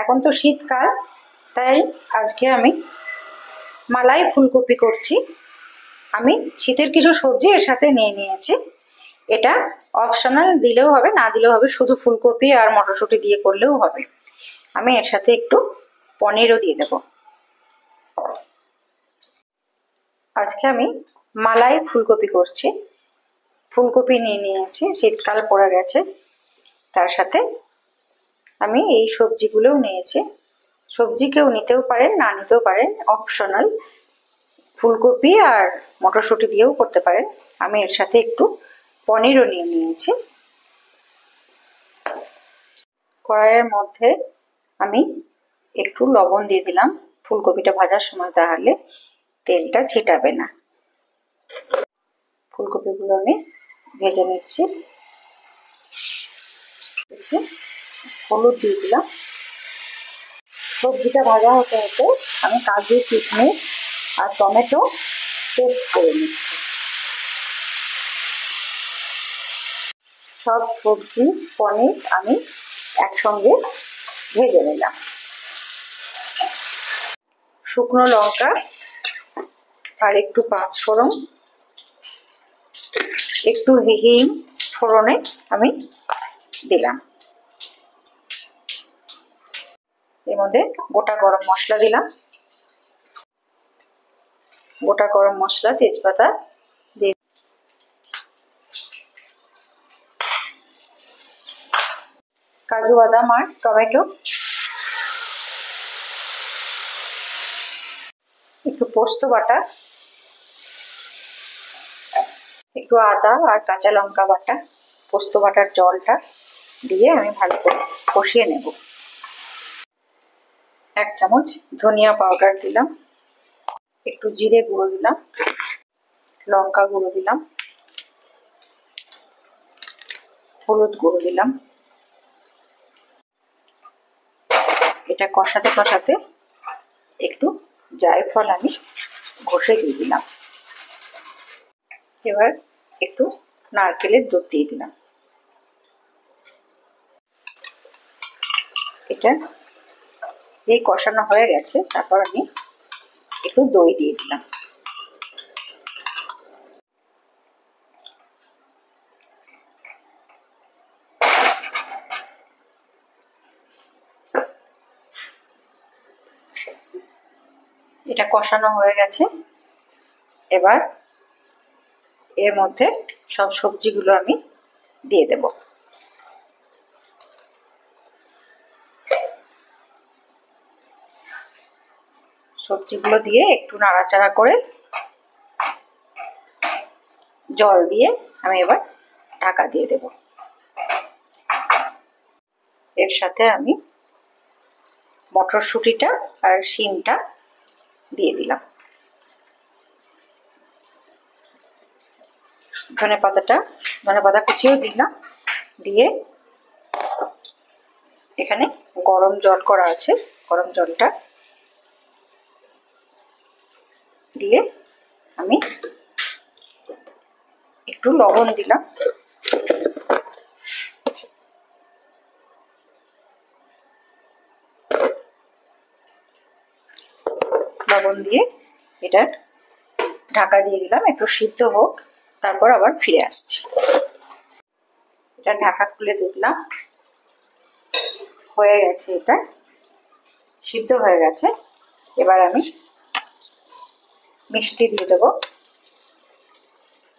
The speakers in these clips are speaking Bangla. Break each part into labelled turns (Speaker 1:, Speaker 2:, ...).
Speaker 1: এখন তো শীতকাল, তাই আজকে আমি মালাই ফুলকপি করছি। আমি শীতের কিছু সবজি এর সাথে নিয়ে নিয়েছি। এটা অপশনাল, দিলেও হবে না দিলেও হবে, শুধু ফুলকপি আর মটরশুঁটি দিয়ে করলেও হবে। আমি এর সাথে একটু পনিরও দিয়ে দেব। আজকে আমি মালাই ফুলকপি করছি। ফুলকপি নিয়ে নিয়েছি, শীতকাল পড়ে গেছে, তার সাথে আমি এই সবজিগুলোও নিয়েছি। সবজি কেউ নিতেও পারেন, না নিতেও পারেন, অপশনাল। ফুলকপি আর মটরশুঁটি দিয়েও করতে পারেন। আমি এর সাথে একটু পনিরও নিয়ে নিয়েছি। কড়াইয়ের মধ্যে আমি একটু লবণ দিয়ে দিলাম ফুলকপিটা ভাজার সময়, তাহলে তেলটা ছিটাবে না। ফুলকপিগুলো আমি ভেজে নিচ্ছি। একটু হলুদ দিয়ে দিলাম। সবজিটা ভাজা হতে হতে আমি কাজু, কিশমিশ আর টমেটো পেস্ট করে নিচ্ছি। সব সবজি, পনির আমি একসঙ্গে ভেজে নিলাম। শুকনো লঙ্কা আর একটু পাঁচফোড়ন, একটু হিং ফোড়নে আমি দিলাম। এর মধ্যে গোটা গরম মশলা দিলাম, গোটা গরম মশলা, তেজপাতা দিয়ে কাজু, বাদাম আর টমেটো, একটু পোস্ত বাটা, একটু আদা আর কাঁচা লঙ্কা বাটা, পোস্ত বাটার জলটা দিয়ে আমি ভালো করে কষিয়ে নেব। 1 চামচ ধনিয়া পাউডার দিলাম, একটু জিরে গুঁড়ো দিলাম, লঙ্কা গুঁড়ো দিলাম, হলুদ গুঁড়ো দিলাম। এটা কষাতে কষাতে একটু জায়ফল আমি ঘষে দিয়ে দিলাম। এবার একটু নারকেলের দুধ দিয়ে দিলাম। এটা যে কষানো হয়ে গেছে, তারপর আমি একটু দই দিয়ে দিলাম। এটা কষানো হয়ে গেছে। এবার এর মধ্যে সব সবজিগুলো আমি দিয়ে দেব। সবজিগুলো দিয়ে একটু নাড়াচাড়া করে জল দিয়ে আমি এবার ঢাকা দিয়ে দেব। এর সাথে আমি মটরশুঁটিটা আর শিমটা দিয়ে দিলাম। ধনেপাতা কুচিও দিলাম। দিয়ে এখানে গরম জল করা আছে, গরম জলটা দিয়ে আমি একটু লবণ দিলাম। লবণ দিয়ে এটা ঢাকা দিয়ে দিলাম, একটু সিদ্ধ হোক, তারপর আবার ফিরে আসছি। এটা ঢাকা খুলে দেখলাম, হয়ে গেছে, এটা সিদ্ধ হয়ে গেছে। এবার আমি মিষ্টি দিয়ে দেবো।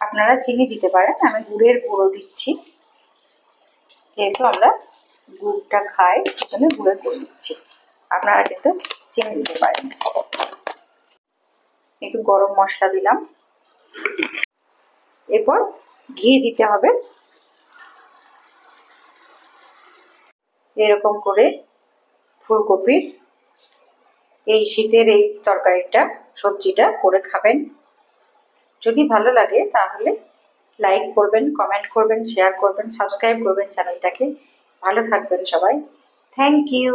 Speaker 1: আপনারা চিনি দিতে পারেন, আমি গুড়ের গুঁড়ো দিচ্ছি, যেহেতু আমরা গুড়টা খাই সেজন্য গুড়ের গুঁড়ো দিচ্ছি। আপনারা কিন্তু চিনি দিতে পারেন। একটু গরম মশলা দিলাম। এরপর ঘি দিতে হবে। এরকম করে ফুলকপির এই শীতের এই তরকারিটা, সবজিটা করে খাবেন। যদি ভালো লাগে তাহলে লাইক করবেন, কমেন্ট করবেন, শেয়ার করবেন, সাবস্ক্রাইব করবেন চ্যানেলটাকে। ভালো থাকবেন সবাই। Thank you.